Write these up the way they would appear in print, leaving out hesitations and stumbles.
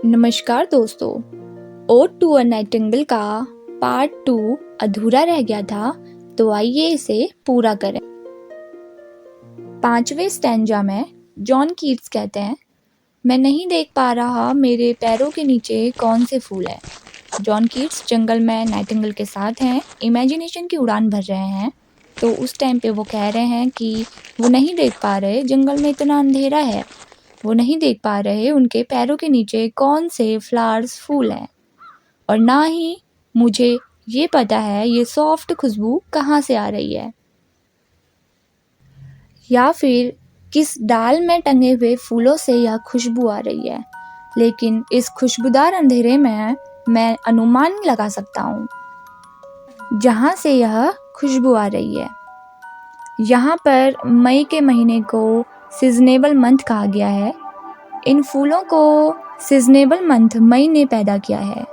नमस्कार दोस्तों। Odd to a Nightingale का पार्ट 2 अधूरा रह गया था, तो आइए इसे पूरा करें। 5वें स्टैंजा में जॉन कीट्स कहते हैं, मैं नहीं देख पा रहा मेरे पैरों के नीचे कौन से फूल हैं। जॉन कीट्स जंगल में नाइटिंगेल के साथ हैं, इमेजिनेशन की उड़ान भर रहे हैं। तो उस टाइम पे वो कह रहे हैं कि वो नहीं देख पा रहे, जंगल में इतना अंधेरा है, वो नहीं देख पा रहे उनके पैरों के नीचे कौन से फ्लावर्स फूल हैं, और ना ही मुझे ये पता है ये सॉफ्ट खुशबू कहाँ से आ रही है, या फिर किस डाल में टंगे हुए फूलों से यह खुशबू आ रही है। लेकिन इस खुशबूदार अंधेरे में मैं अनुमान लगा सकता हूँ जहाँ से यह खुशबू आ रही है। यहाँ पर मई के महीने को सीजनेबल मंथ कहा गया है। इन फूलों को सीजनेबल मंथ मई ने पैदा किया है।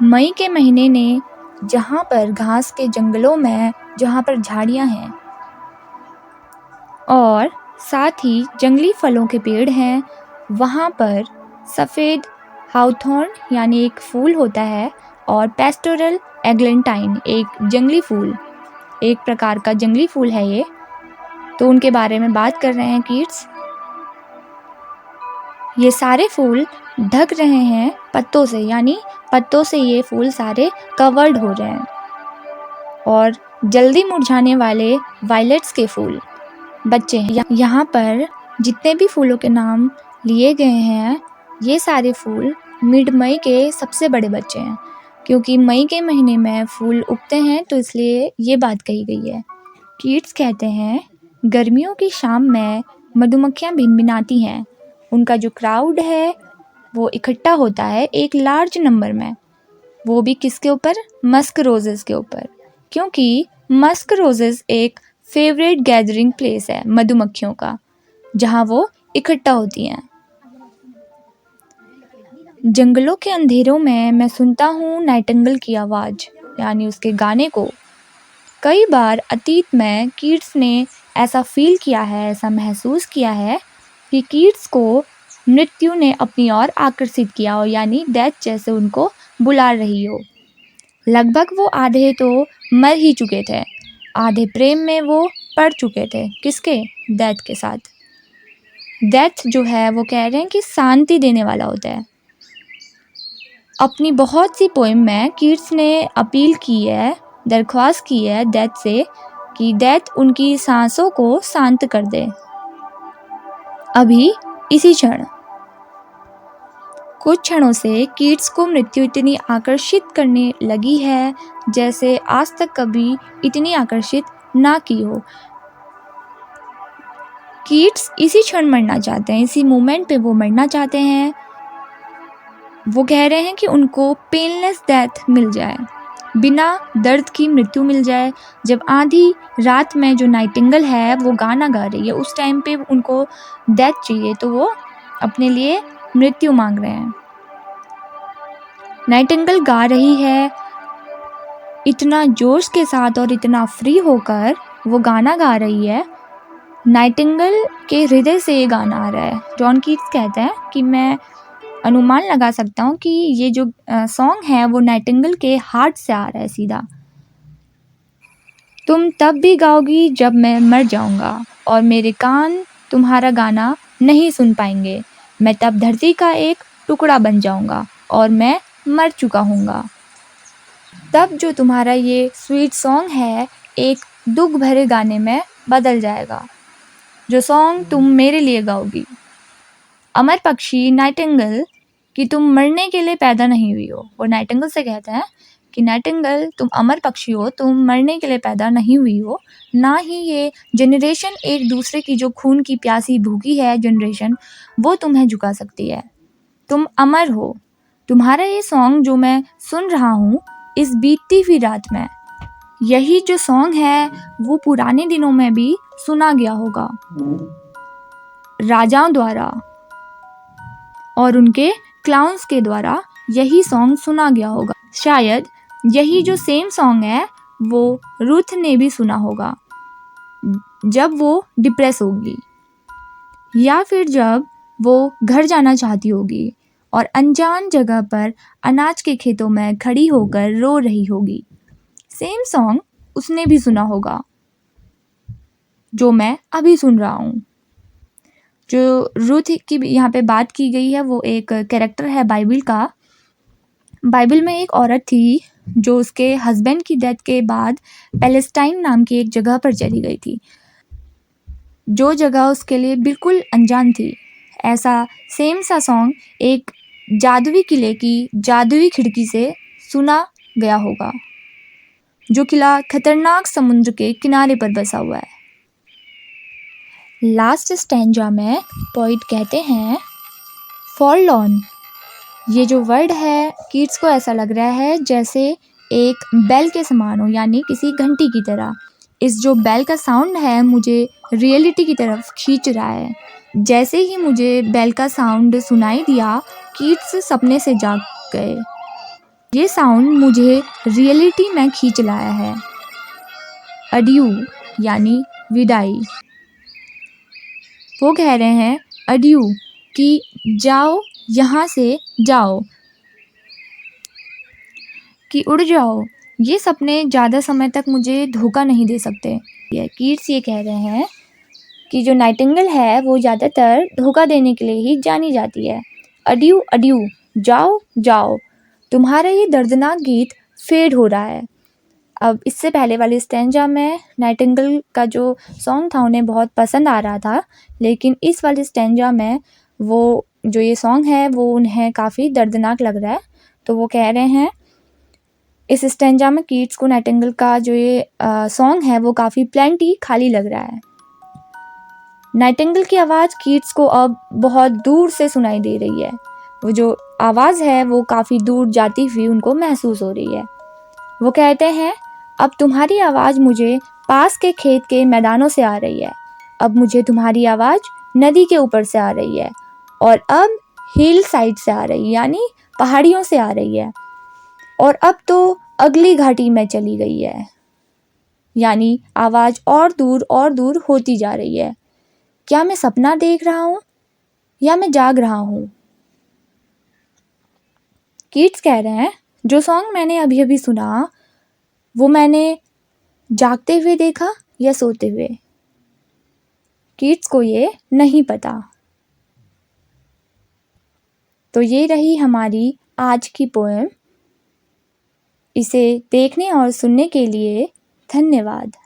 मई के महीने ने जहाँ पर घास के जंगलों में, जहाँ पर झाड़ियाँ हैं और साथ ही जंगली फलों के पेड़ हैं, वहाँ पर सफ़ेद हाउथॉर्न यानी एक फूल होता है, और पेस्टोरल एग्लेंटाइन एक जंगली फूल, एक प्रकार का जंगली फूल है ये। तो उनके बारे में बात कर रहे हैं कीट्स। ये सारे फूल ढक रहे हैं पत्तों से, यानी पत्तों से ये फूल सारे कवर्ड हो रहे हैं, और जल्दी मुरझाने वाले वायलेट्स के फूल बच्चे हैं। यहाँ पर जितने भी फूलों के नाम लिए गए हैं, ये सारे फूल मिड मई के सबसे बड़े बच्चे हैं, क्योंकि मई के महीने में फूल उगते हैं, तो इसलिए ये बात कही गई है। कीट्स कहते हैं, गर्मियों की शाम में मधुमक्खियाँ भिनभिनाती हैं, उनका जो क्राउड है वो इकट्ठा होता है एक लार्ज नंबर में, वो भी किसके ऊपर? मस्क रोजेस के ऊपर, क्योंकि मस्क रोजेस एक फेवरेट गैदरिंग प्लेस है मधुमक्खियों का, जहाँ वो इकट्ठा होती हैं। जंगलों के अंधेरों में मैं सुनता हूँ नाइटिंगेल की आवाज़, यानी उसके गाने को। कई बार अतीत में कीट्स ने ऐसा फील किया है, ऐसा महसूस किया है कि कीट्स को मृत्यु ने अपनी ओर आकर्षित किया हो, यानी डेथ जैसे उनको बुला रही हो। लगभग वो आधे तो मर ही चुके थे, आधे प्रेम में वो पड़ चुके थे। किसके? डेथ के साथ। डेथ जो है वो कह रहे हैं कि शांति देने वाला होता है। अपनी बहुत सी पोएम में कीट्स ने अपील की है, दरख्वास्त की है डेथ से कि डेथ उनकी सांसों को शांत कर दे, अभी इसी क्षण। कुछ क्षणों से कीट्स को मृत्यु इतनी आकर्षित करने लगी है जैसे आज तक कभी इतनी आकर्षित ना की हो। कीट्स इसी क्षण मरना चाहते हैं, इसी मोमेंट पे वो मरना चाहते हैं। वो कह रहे हैं कि उनको पेनलेस डेथ मिल जाए, बिना दर्द की मृत्यु मिल जाए। जब आधी रात में जो नाइटिंगेल है वो गाना गा रही है, उस टाइम पे उनको डेथ चाहिए, तो वो अपने लिए मृत्यु मांग रहे हैं। नाइटिंगेल गा रही है इतना जोश के साथ और इतना फ्री होकर वो गाना गा रही है। नाइटिंगेल के हृदय से ये गाना आ रहा है। जॉन कीट्स कहते हैं कि मैं अनुमान लगा सकता हूँ कि ये जो सॉन्ग है वो नाइटिंगेल के हार्ट से आ रहा है सीधा। तुम तब भी गाओगी जब मैं मर जाऊँगा, और मेरे कान तुम्हारा गाना नहीं सुन पाएंगे। मैं तब धरती का एक टुकड़ा बन जाऊँगा और मैं मर चुका हूँगा। तब जो तुम्हारा ये स्वीट सॉन्ग है एक दुख भरे गाने में बदल जाएगा, जो सॉन्ग तुम मेरे लिए गाओगी। अमर पक्षी नाइटिंगेल कि तुम मरने के लिए पैदा नहीं हुई हो। वो नाइटिंगेल से कहते हैं कि नाइटिंगेल तुम अमर पक्षी हो, तुम मरने के लिए पैदा नहीं हुई हो। ना ही ये जनरेशन एक दूसरे की जो खून की प्यासी भूखी है जनरेशन, वो तुम्हें झुका सकती है। तुम अमर हो। तुम्हारा ये सॉन्ग जो मैं सुन रहा हूँ इस बीतती हुई रात में, यही जो सॉन्ग है वो पुराने दिनों में भी सुना गया होगा राजाओं द्वारा और उनके क्लाउन्स के द्वारा। यही सॉन्ग सुना गया होगा। शायद यही जो सेम सॉन्ग है वो रूथ ने भी सुना होगा जब वो डिप्रेस होगी, या फिर जब वो घर जाना चाहती होगी और अनजान जगह पर अनाज के खेतों में खड़ी होकर रो रही होगी। सेम सॉन्ग उसने भी सुना होगा जो मैं अभी सुन रहा हूँ। जो रूथ की यहाँ पे बात की गई है वो एक कैरेक्टर है बाइबल का। बाइबल में एक औरत थी जो उसके हस्बैंड की डेथ के बाद पैलेस्टाइन नाम की एक जगह पर चली गई थी, जो जगह उसके लिए बिल्कुल अनजान थी। ऐसा सेम सा सॉन्ग एक जादुई किले की जादुई खिड़की से सुना गया होगा, जो किला खतरनाक समुद्र के किनारे पर बसा हुआ है। लास्ट स्टैंजा में पोइट कहते हैं फॉरलॉर्न। ये जो वर्ड है किड्स को ऐसा लग रहा है जैसे एक बेल के समान हो, यानी किसी घंटी की तरह। इस जो बेल का साउंड है मुझे रियलिटी की तरफ खींच रहा है। जैसे ही मुझे बेल का साउंड सुनाई दिया किड्स सपने से जाग गए। ये साउंड मुझे रियलिटी में खींच लाया है। अड्यू यानी विदाई। वो कह रहे हैं अड्यू कि जाओ, यहाँ से जाओ, कि उड़ जाओ। ये सपने ज़्यादा समय तक मुझे धोखा नहीं दे सकते। किड्स ये कह रहे हैं कि जो नाइटिंगेल है वो ज़्यादातर धोखा देने के लिए ही जानी जाती है। अड्यू अड्यू, जाओ जाओ, तुम्हारा ये दर्दनाक गीत फेड हो रहा है। अब इससे पहले वाली स्टैंजा में नाइटिंगेल का जो सॉन्ग था उन्हें बहुत पसंद आ रहा था, लेकिन इस वाली स्टैंजा में वो जो ये सॉन्ग है वो उन्हें काफ़ी दर्दनाक लग रहा है। तो वो कह रहे हैं इस स्टैंजा में किड्स को नाइटिंगेल का जो ये सॉन्ग है वो काफ़ी प्लेंटी खाली लग रहा है। नाइटिंगेल की आवाज़ किड्स को अब बहुत दूर से सुनाई दे रही है। वो जो आवाज़ है वो काफ़ी दूर जाती हुई उनको महसूस हो रही है। वो कहते हैं अब तुम्हारी आवाज़ मुझे पास के खेत के मैदानों से आ रही है। अब मुझे तुम्हारी आवाज़ नदी के ऊपर से आ रही है, और अब हिल साइड से आ रही है, यानी पहाड़ियों से आ रही है, और अब तो अगली घाटी में चली गई है, यानी आवाज़ और दूर होती जा रही है। क्या मैं सपना देख रहा हूँ या मैं जाग रहा हूँ? किड्स कह रहे हैं जो सॉन्ग मैंने अभी अभी सुना वो मैंने जागते हुए देखा या सोते हुए। किड्स को ये नहीं पता। तो ये रही हमारी आज की पोएम। इसे देखने और सुनने के लिए धन्यवाद।